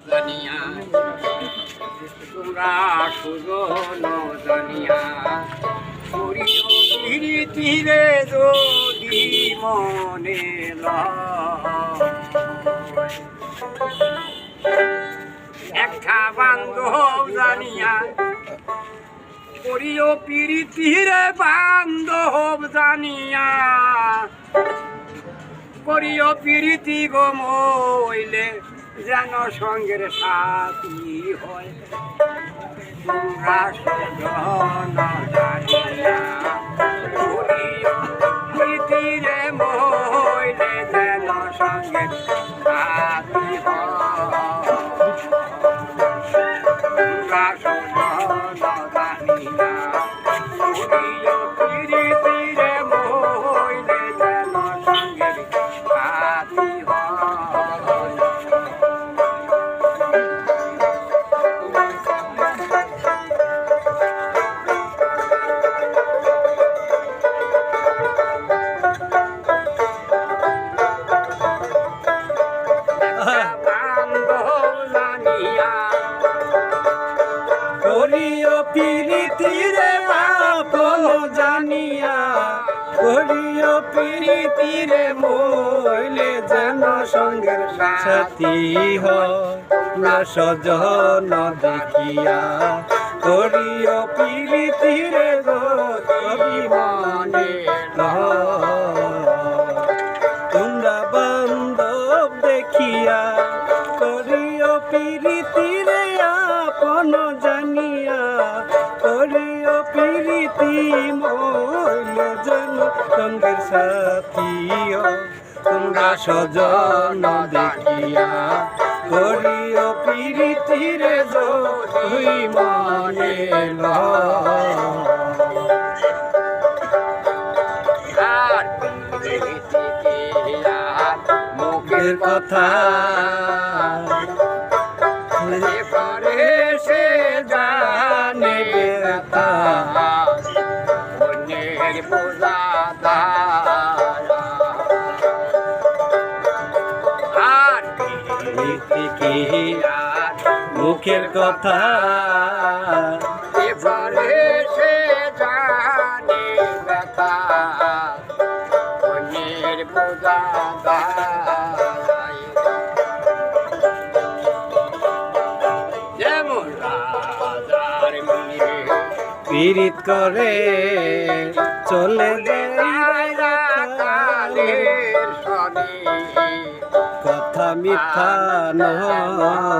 জানিয়া তোমরা সুজন জানিয়া করিও প্রীতিরে যদি মনে একটা বান্ধব জানিয়া করিও প্রীতিরে বান্ধব জানিয়া করিও প্রীতি গো মইলে যেন সঙ্গের সাথী হয় তোমরা সুজন জানিয়া করিও প্রীতিরে মইলে যেন সঙ্গের সাথী হয় তোমরা সুজন জানিয়া করিও প্রীতিরে মইলে যেন সঙ্গের সাথী হয় করিও প্রীতিরে আপন জানিয়া করিও প্রীতিরে মইলে যেন সঙ্গের সাথী হয় না সজন দেখিয়া করিও প্রীতিরে গো অভিমানে তোমরা বান্ধব দেখিয়া করিও প্রীতিরে আপন জানিয়া করিও প্রীতি মইলে যেন সঙ্গের সাথী তোমরা সজন দেখিয়া করিও প্রীতিরে যদি মনে আর মুখের কথা পরে সে জানে ব্যথা অন্যের বোঝা আর কি মুখের কথা পরে সে জানে ব্যথা অন্যের বোঝা যেমন রাজার মিলে পীড়িত করে চলে যায় কালের সনে কথা মিথ্যা নয়।